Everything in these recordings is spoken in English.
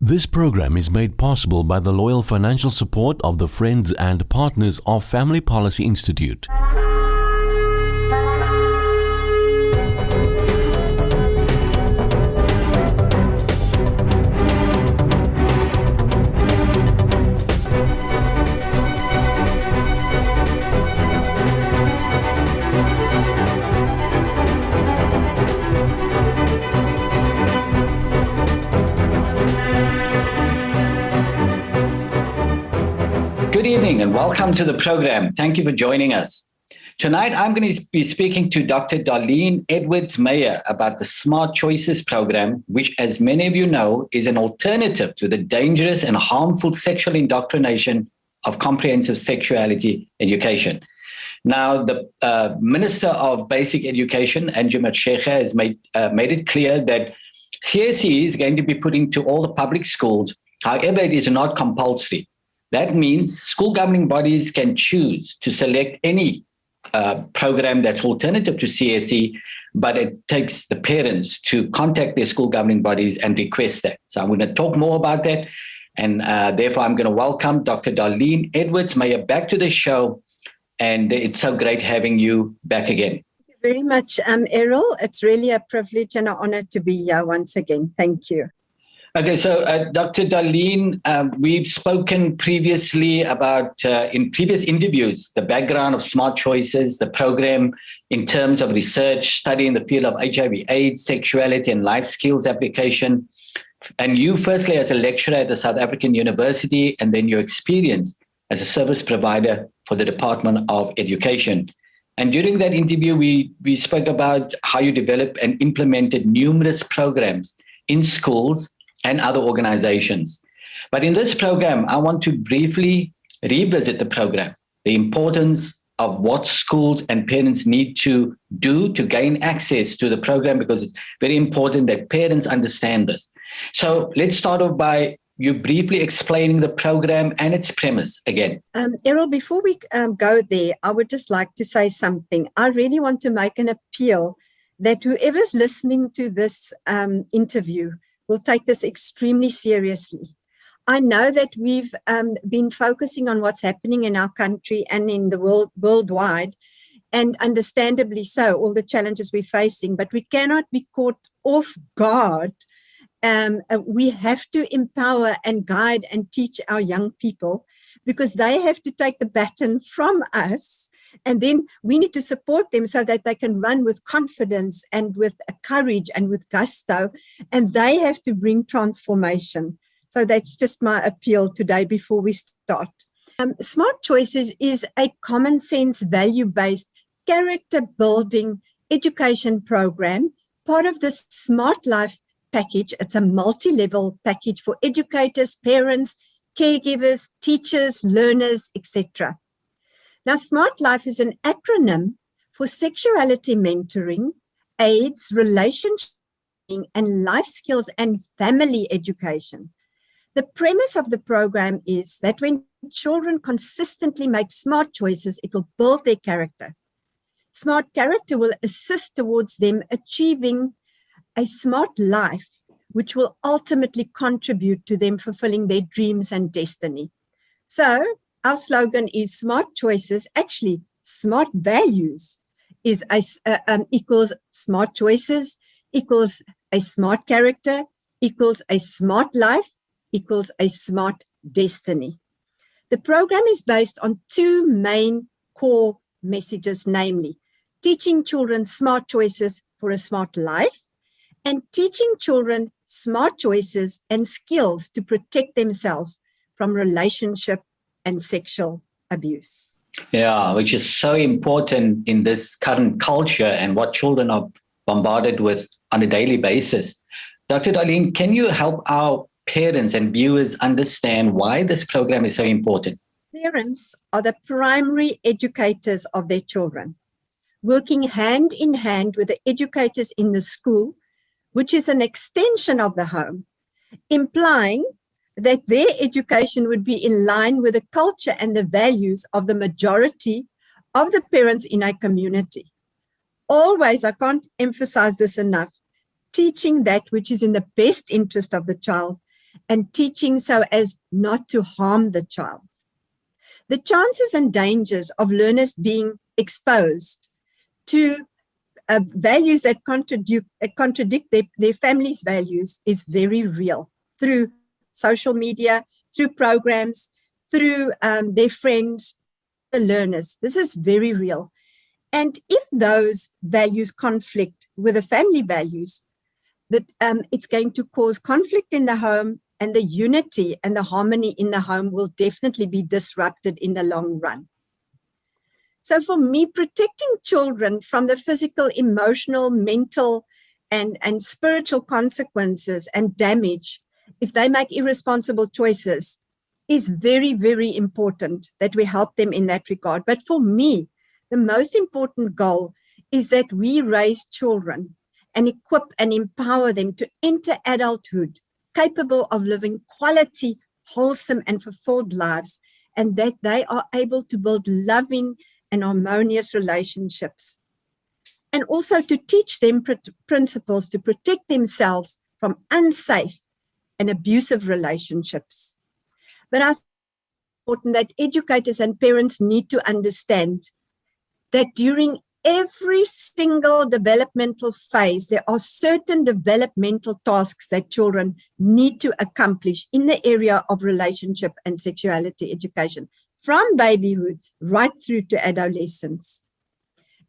This program is made possible by the loyal financial support of the friends and partners of Family Policy Institute. Good evening and welcome to the program. Thank you for joining us. Tonight, I'm going to be speaking to Dr. Darleen Edwards-Meyer about the Smart Choices program, which, as many of you know, is an alternative to the dangerous and harmful sexual indoctrination of comprehensive sexuality education. Now, the Minister of Basic Education, Anjumat Sheikha, has made it clear that CSE is going to be put into all the public schools. However, it is not compulsory. That means school governing bodies can choose to select any program that's alternative to CSE, but it takes the parents to contact their school governing bodies and request that. So I'm going to talk more about that. And therefore, I'm going to welcome Dr. Darleen Edwards-Meyer back to the show. And it's so great having you back again. Thank you very much, Errol. It's really a privilege and an honor to be here once again. Thank you. Okay, so Dr. Darleen, we've spoken previously about, in previous interviews, the background of Smart Choices, the program in terms of research, study in the field of HIV/AIDS, sexuality and life skills application. And you firstly as a lecturer at the South African University, and then your experience as a service provider for the Department of Education. And during that interview, we spoke about how you developed and implemented numerous programs in schools and other organizations. But in this program, I want to briefly revisit the program, the importance of what schools and parents need to do to gain access to the program, because it's very important that parents understand this. So let's start off by you briefly explaining the program and its premise again. Errol, before we go there, I would just like to say something. I really want to make an appeal that whoever's listening to this interview will take this extremely seriously. I know that we've been focusing on what's happening in our country and in the world worldwide, and understandably so, all the challenges we're facing, but we cannot be caught off guard. We have to empower and guide and teach our young people, because they have to take the baton from us. And then we need to support them so that they can run with confidence and with courage and with gusto. And they have to bring transformation. So that's just my appeal today before we start. Smart Choices is a common sense, value-based, character-building education program, part of the Smart Life package. It's a multi-level package for educators, parents, caregivers, teachers, learners, etc. Now, Smart Life is an acronym for Sexuality Mentoring, AIDS, Relationship, and Life Skills and Family Education. The premise of the program is that when children consistently make smart choices, it will build their character. Smart character will assist towards them achieving a smart life, which will ultimately contribute to them fulfilling their dreams and destiny. So, our slogan is Smart Choices, actually Smart Values is equals Smart Choices, equals a smart character, equals a smart life, equals a smart destiny. The program is based on two main core messages, namely teaching children smart choices for a smart life and teaching children smart choices and skills to protect themselves from relationship and sexual abuse. Yeah, which is so important in this current culture and what children are bombarded with on a daily basis. Dr. Darleen, can you help our parents and viewers understand why this program is so important? Parents are the primary educators of their children, working hand in hand with the educators in the school, which is an extension of the home, implying that their education would be in line with the culture and the values of the majority of the parents in a community. Always, I can't emphasize this enough, teaching that which is in the best interest of the child and teaching so as not to harm the child. The chances and dangers of learners being exposed to values that contradict their family's values is very real through social media, through programs, through their friends, the learners. This is very real. And if those values conflict with the family values, that it's going to cause conflict in the home, and the unity and the harmony in the home will definitely be disrupted in the long run. So for me, protecting children from the physical, emotional, mental, and spiritual consequences and damage if they make irresponsible choices is very, very important that we help them in that regard. But for me, the most important goal is that we raise children and equip and empower them to enter adulthood capable of living quality, wholesome, and fulfilled lives, and that they are able to build loving and harmonious relationships. And also to teach them principles to protect themselves from unsafe and abusive relationships. But I think it's important that educators and parents need to understand that during every single developmental phase, there are certain developmental tasks that children need to accomplish in the area of relationship and sexuality education, from babyhood right through to adolescence.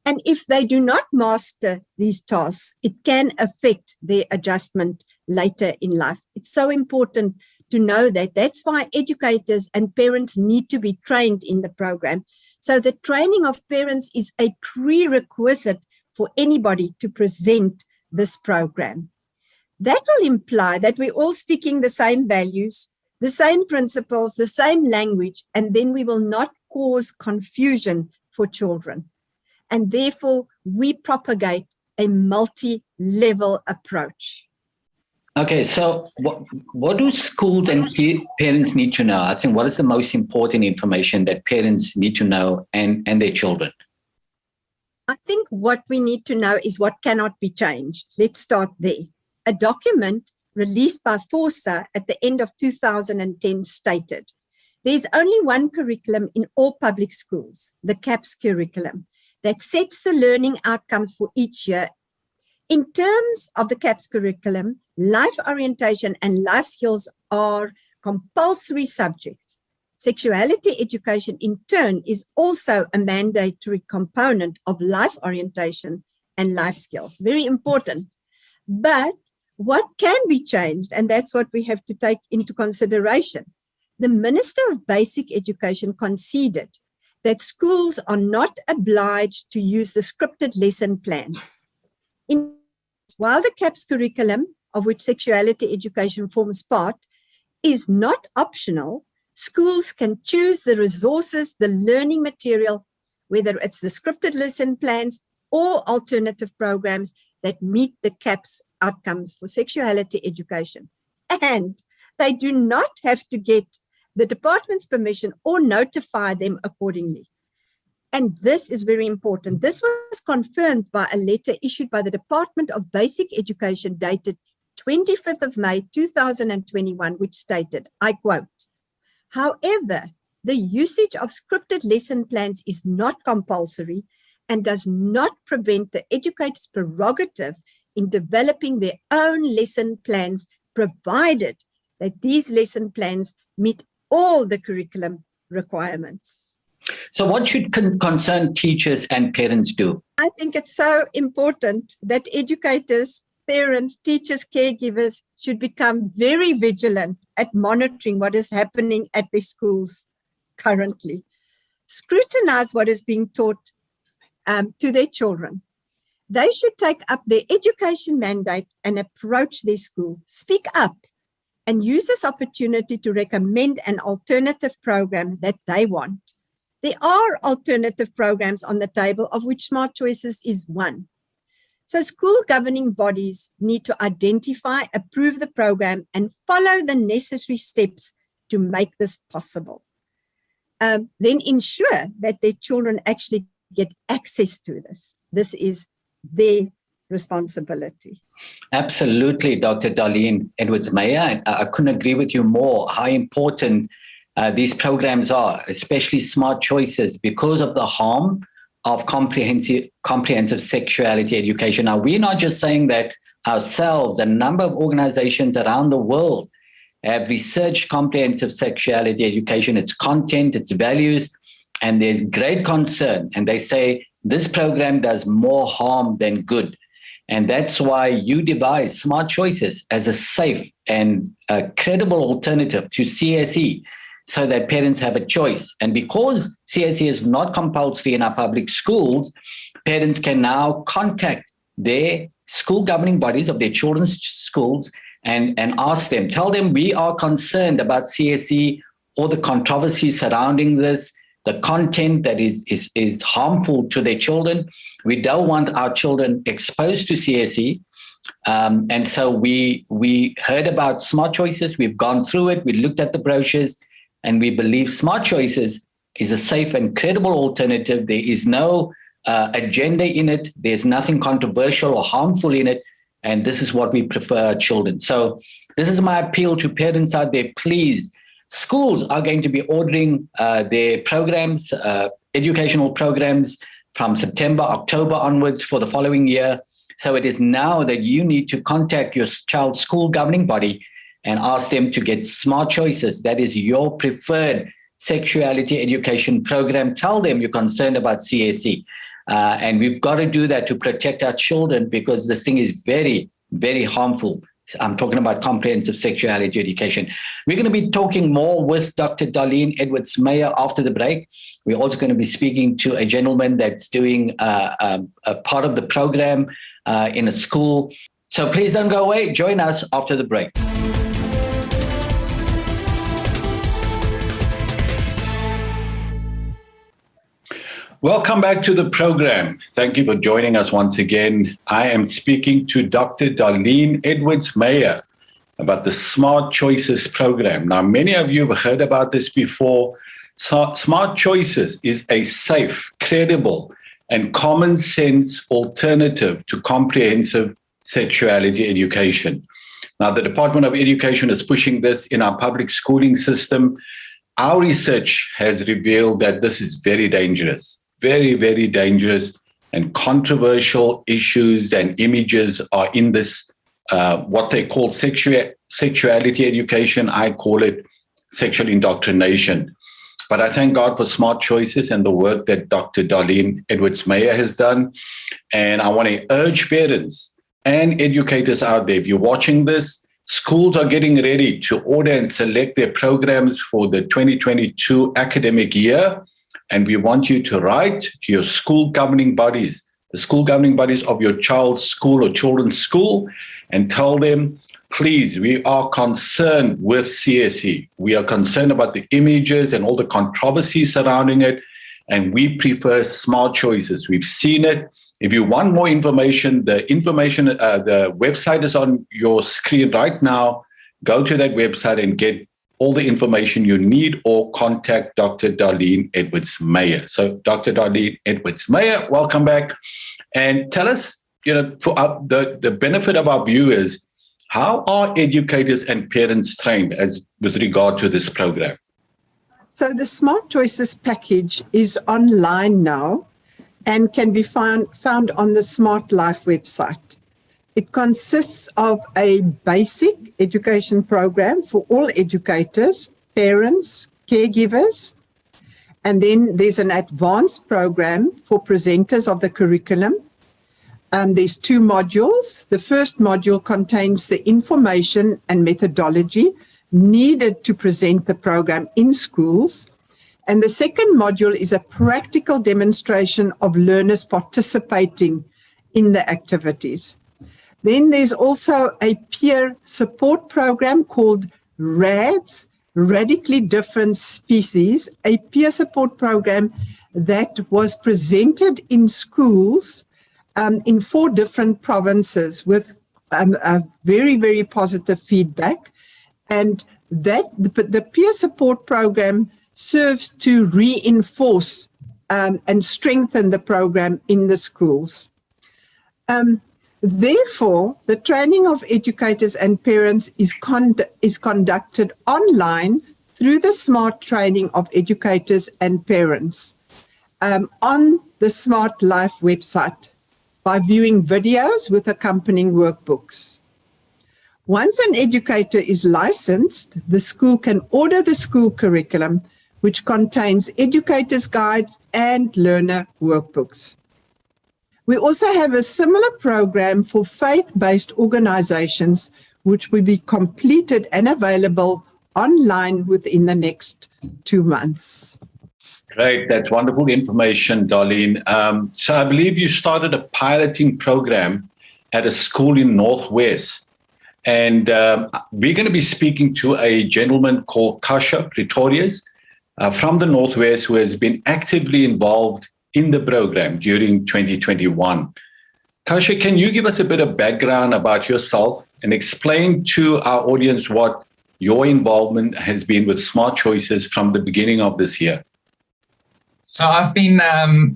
And if they do not master these tasks, it can affect their adjustment later in life. It's so important to know that. That's why educators and parents need to be trained in the program. So the training of parents is a prerequisite for anybody to present this program. That will imply that we're all speaking the same values, the same principles, the same language, and then we will not cause confusion for children. And therefore, we propagate a multi-level approach. Okay, so what do schools and parents need to know? I think what is the most important information that parents need to know and their children? I think what we need to know is what cannot be changed. Let's start there. A document released by FORSA at the end of 2010 stated, there's only one curriculum in all public schools, the CAPS curriculum, that sets the learning outcomes for each year. In terms of the CAPS curriculum, life orientation and life skills are compulsory subjects. Sexuality education, in turn, is also a mandatory component of life orientation and life skills. Very important. But what can be changed, and that's what we have to take into consideration. The Minister of Basic Education conceded that schools are not obliged to use the scripted lesson plans. While the CAPS curriculum, of which sexuality education forms part, is not optional, schools can choose the resources, the learning material, whether it's the scripted lesson plans or alternative programs that meet the CAPS outcomes for sexuality education. And they do not have to get the department's permission or notify them accordingly. And this is very important. This was confirmed by a letter issued by the Department of Basic Education dated 25th of May, 2021, which stated, I quote, however, the usage of scripted lesson plans is not compulsory and does not prevent the educator's prerogative in developing their own lesson plans, provided that these lesson plans meet all the curriculum requirements. So what should concerned teachers and parents do? I think it's so important that educators, parents, teachers, caregivers should become very vigilant at monitoring what is happening at their schools currently. Scrutinize what is being taught to their children. They should take up their education mandate and approach their school. Speak up and use this opportunity to recommend an alternative program that they want. There are alternative programs on the table, of which Smart Choices is one. So school governing bodies need to identify, approve the program, and follow the necessary steps to make this possible. Then ensure that their children actually get access to this. This is their responsibility. Absolutely, Dr. Darleen Edwards-Meyer. I couldn't agree with you more how important these programs are, especially smart choices, because of the harm of comprehensive sexuality education. Now, we're not just saying that ourselves. A number of organizations around the world have researched comprehensive sexuality education, its content, its values, and there's great concern. And they say this program does more harm than good. And that's why you devise Smart Choices as a safe and a credible alternative to CSE, so that parents have a choice. And because CSE is not compulsory in our public schools, parents can now contact their school governing bodies of their children's schools and ask them, tell them we are concerned about CSE or the controversy surrounding this, the content that is harmful to their children. We don't want our children exposed to CSE. And so we heard about Smart Choices. We've gone through it. We looked at the brochures, and we believe Smart Choices is a safe and credible alternative. There is no agenda in it. There's nothing controversial or harmful in it. And this is what we prefer our children. So this is my appeal to parents out there. Please, schools are going to be ordering their programs, educational programs from September, October onwards for the following year. So it is now that you need to contact your child's school governing body and ask them to get Smart Choices. That is your preferred sexuality education program. Tell them you're concerned about CSE. And we've got to do that to protect our children, because this thing is very, very harmful. I'm talking about comprehensive sexuality education. We're going to be talking more with Dr. Darleen Edwards-Meyer after the break. We're also going to be speaking to a gentleman that's doing a part of the program in a school. So please don't go away. Join us after the break. Welcome back to the program. Thank you for joining us once again. I am speaking to Dr. Darleen Edwards-Meyer about the Smart Choices program. Now, many of you have heard about this before. Smart Choices is a safe, credible, and common sense alternative to comprehensive sexuality education. Now, the Department of Education is pushing this in our public schooling system. Our research has revealed that this is very dangerous. Very, very dangerous, and controversial issues and images are in this, what they call sexuality education. I call it sexual indoctrination. But I thank God for Smart Choices and the work that Dr. Darleen Edwards-Meyer has done. And I want to urge parents and educators out there, if you're watching this, schools are getting ready to order and select their programs for the 2022 academic year. And we want you to write to your school governing bodies, the school governing bodies of your child's school or children's school, and tell them, please, we are concerned with CSE. We are concerned about the images and all the controversy surrounding it, and we prefer Smart Choices. We've seen it. If you want more information, the website is on your screen right now. Go to that website and get all the information you need, or contact Dr. Darleen Edwards-Meyer. So Dr. Darleen Edwards-Meyer, welcome back. And tell us, for the benefit of our viewers, how are educators and parents trained with regard to this program? So the Smart Choices package is online now and can be found on the Smart Life website. It consists of a basic education program for all educators, parents, caregivers, and then there's an advanced program for presenters of the curriculum. There's 2 modules. The first module contains the information and methodology needed to present the program in schools. And the second module is a practical demonstration of learners participating in the activities. Then there's also a peer support program called RADS, Radically Different Species, a peer support program that was presented in schools in 4 different provinces with a very, very positive feedback. And that the peer support program serves to reinforce and strengthen the program in the schools. Therefore, the training of educators and parents is conducted online through the Smart Training of Educators and Parents on the Smart Life website by viewing videos with accompanying workbooks. Once an educator is licensed, the school can order the school curriculum, which contains educators' guides and learner workbooks. We also have a similar program for faith-based organizations, which will be completed and available online within the next 2 months. Great. That's wonderful information, Darleen. So I believe you started a piloting program at a school in Northwest. And we're going to be speaking to a gentleman called Casha, Pretorius, from the Northwest, who has been actively involved in the program during 2021. Casha, can you give us a bit of background about yourself and explain to our audience what your involvement has been with Smart Choices from the beginning of this year? So I've been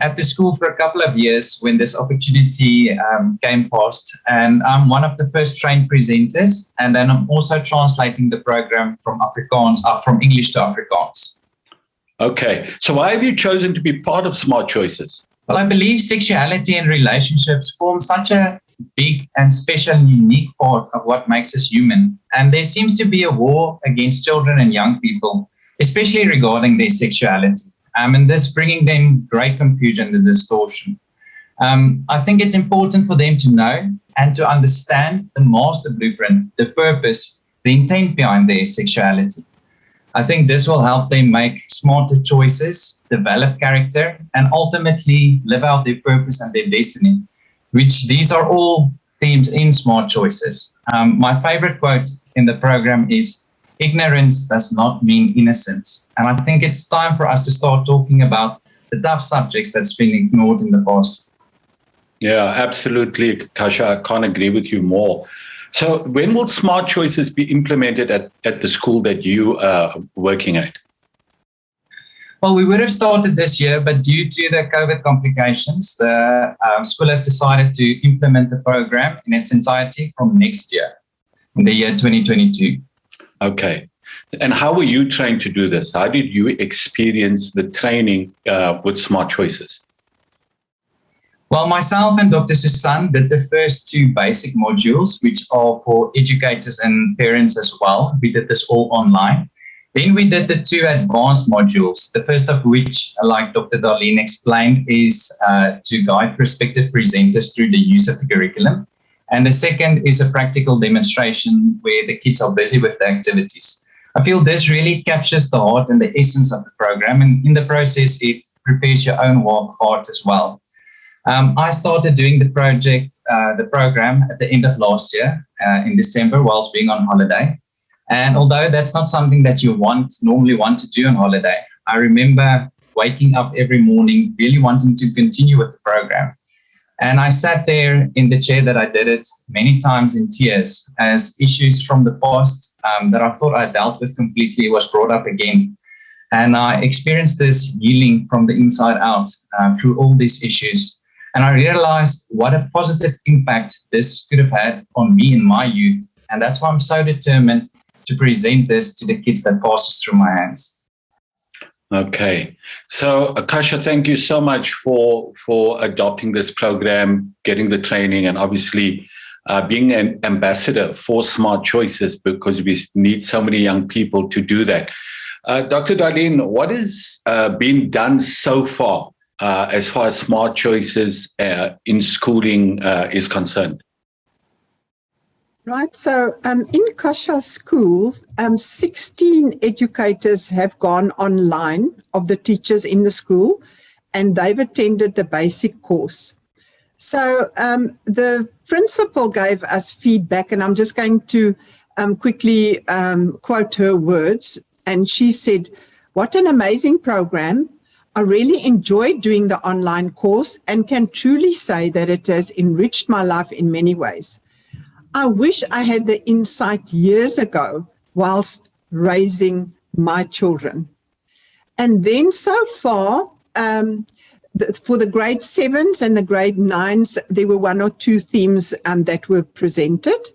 at the school for a couple of years when this opportunity came past, and I'm one of the first trained presenters, and then I'm also translating the program from Afrikaans, from English to Afrikaans. Okay, so why have you chosen to be part of Smart Choices? Well, I believe sexuality and relationships form such a big and special and unique part of what makes us human. And there seems to be a war against children and young people, especially regarding their sexuality. And this bringing them great confusion and distortion. I think it's important for them to know and to understand the master blueprint, the purpose, the intent behind their sexuality. I think this will help them make smarter choices, develop character, and ultimately live out their purpose and their destiny, which these are all themes in Smart Choices. My favorite quote in the program is, "Ignorance does not mean innocence." And I think it's time for us to start talking about the tough subjects that's been ignored in the past. Yeah, absolutely, Casha. I can't agree with you more. So when will Smart Choices be implemented at the school that you are working at? Well, we would have started this year, but due to the COVID complications, the school has decided to implement the program in its entirety from next year, in the year 2022. Okay. And how were you trained to do this? How did you experience the training with Smart Choices? Well, myself and Dr. Susan did the first 2 basic modules, which are for educators and parents as well. We did this all online. Then we did the 2 advanced modules, the first of which, like Dr. Darleen explained, is to guide prospective presenters through the use of the curriculum. And the second is a practical demonstration where the kids are busy with the activities. I feel this really captures the heart and the essence of the program. And in the process, it prepares your own heart as well. I started doing the program at the end of last year in December whilst being on holiday. And although that's not something that you normally want to do on holiday, I remember waking up every morning really wanting to continue with the program. And I sat there in the chair that I did it many times in tears as issues from the past that I thought I dealt with completely was brought up again. And I experienced this healing from the inside out through all these issues. And I realized what a positive impact this could have had on me in my youth. And that's why I'm so determined to present this to the kids that passes through my hands. Okay. So, Casha, thank you so much for adopting this program, getting the training, and obviously being an ambassador for Smart Choices, because we need so many young people to do that. Dr. Darleen, what has been done so far as Smart Choices in schooling is concerned? Right. So in Casha's school, 16 educators have gone online of the teachers in the school, and they've attended the basic course. So the principal gave us feedback, and I'm just going to quickly quote her words. And she said, "What an amazing program. I really enjoyed doing the online course and can truly say that it has enriched my life in many ways. I wish I had the insight years ago whilst raising my children." And then so far, for the grade 7s and the grade 9s, there were 1 or 2 themes that were presented.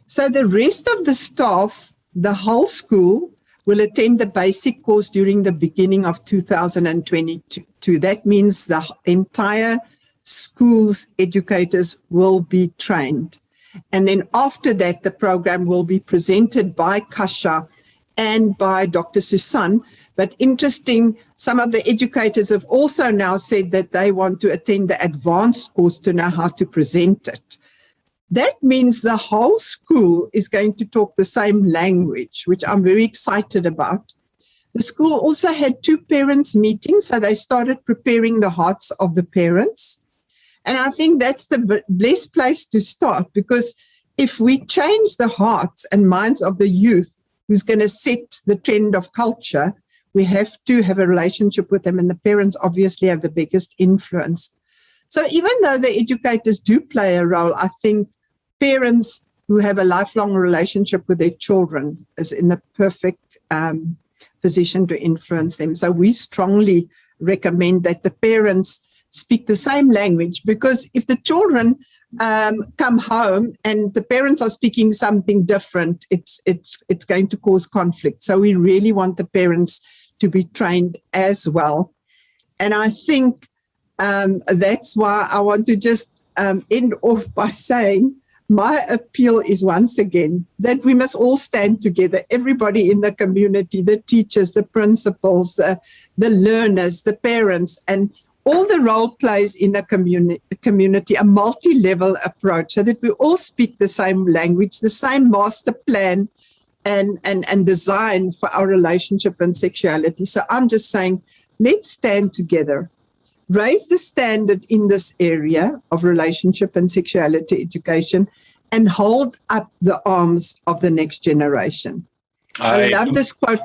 So the rest of the staff, the whole school, will attend the basic course during the beginning of 2022. That means the entire school's educators will be trained. And then after that, the program will be presented by Casha and by Dr. Susan. But interesting, some of the educators have also now said that they want to attend the advanced course to know how to present it. That means the whole school is going to talk the same language, which I'm very excited about. The school also had 2 parents' meetings, so they started preparing the hearts of the parents. And I think that's the best place to start, because if we change the hearts and minds of the youth, who's going to set the trend of culture, we have to have a relationship with them, and the parents obviously have the biggest influence. So even though the educators do play a role, I think parents who have a lifelong relationship with their children is in the perfect position to influence them. So we strongly recommend that the parents speak the same language, because if the children come home and the parents are speaking something different, it's going to cause conflict. So we really want the parents to be trained as well. And I think that's why I want to just end off by saying my appeal is once again that we must all stand together, everybody in the community, the teachers, the principals, the learners, the parents, and all the role plays in a community, a multi-level approach, so that we all speak the same language, the same master plan and design for our relationship and sexuality. So I'm just saying, let's stand together, raise the standard in this area of relationship and sexuality education, and hold up the arms of the next generation. I love this quote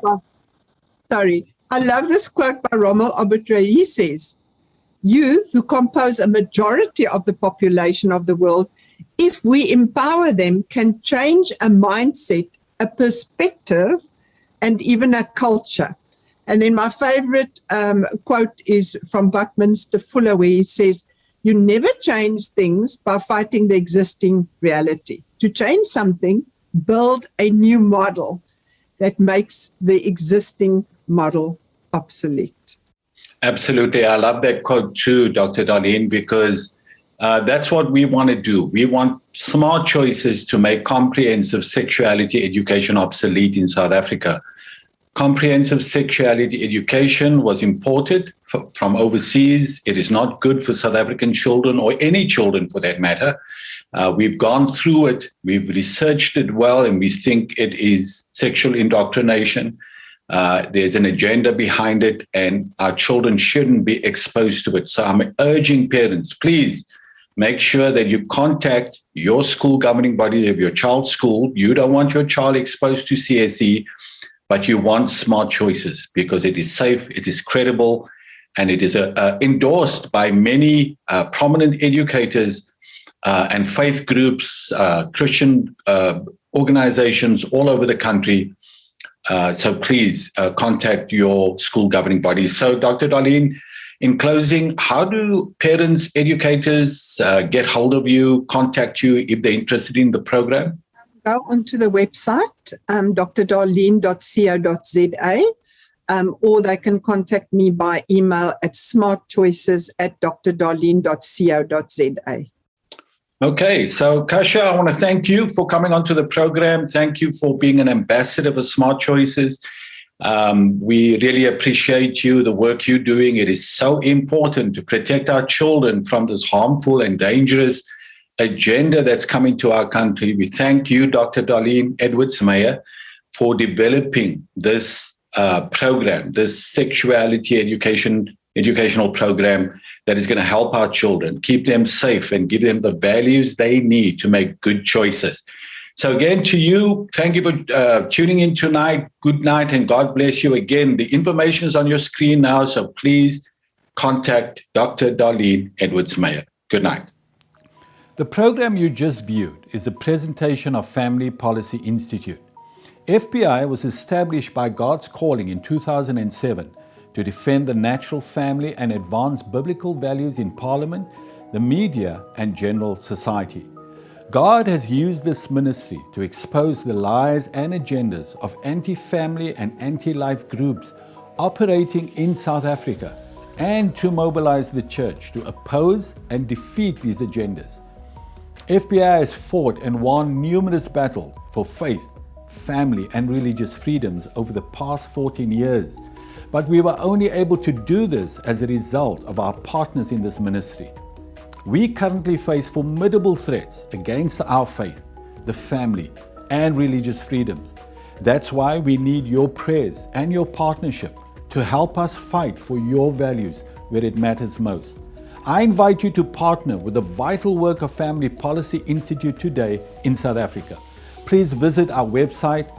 by Rommel Arbitrary. He says, youth who compose a majority of the population of the world, if we empower them, can change a mindset, a perspective, and even a culture. And then my favorite quote is from Buckminster Fuller, where he says, you never change things by fighting the existing reality. To change something, build a new model that makes the existing model obsolete. Absolutely. I love that quote too, Dr. Darleen, because that's what we want to do. We want smart choices to make comprehensive sexuality education obsolete in South Africa. Comprehensive sexuality education was imported from overseas. It is not good for South African children, or any children for that matter. We've gone through it. We've researched it well, and we think it is sexual indoctrination. There's an agenda behind it, and our children shouldn't be exposed to it. So I'm urging parents, please make sure that you contact your school governing body of your child's school. You don't want your child exposed to CSE, but you want smart choices because it is safe, it is credible, and it is endorsed by many prominent educators and faith groups, Christian organizations all over the country. So please contact your school governing body. So Dr. Darleen, in closing, how do parents, educators get hold of you, contact you if they're interested in the program? Go onto the website, drdarleen.co.za, or they can contact me by email at smartchoices@drdarleen.co.za. Okay, so Casha, I want to thank you for coming onto the program. Thank you for being an ambassador for Smart Choices. We really appreciate you, the work you're doing. It is so important to protect our children from this harmful and dangerous agenda that's coming to our country. We thank you, Dr. Darleen Edwards-Meyer, for developing this program, this sexuality educational program that is going to help our children, keep them safe, and give them the values they need to make good choices. So again, to you, thank you for tuning in tonight. Good night, and God bless you. Again, the information is on your screen now, so please contact Dr. Darleen Edwards-Meyer. Good night. The program you just viewed is a presentation of Family Policy Institute. FPI was established by God's calling in 2007 to defend the natural family and advance biblical values in Parliament, the media, and general society. God has used this ministry to expose the lies and agendas of anti-family and anti-life groups operating in South Africa, and to mobilize the church to oppose and defeat these agendas. FBI has fought and won numerous battles for faith, family, and religious freedoms over the past 14 years, but we were only able to do this as a result of our partners in this ministry. We currently face formidable threats against our faith, the family, and religious freedoms. That's why we need your prayers and your partnership to help us fight for your values where it matters most. I invite you to partner with the vital work of Family Policy Institute today in South Africa. Please visit our website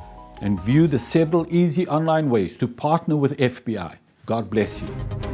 and view the several easy online ways to partner with FBI. God bless you.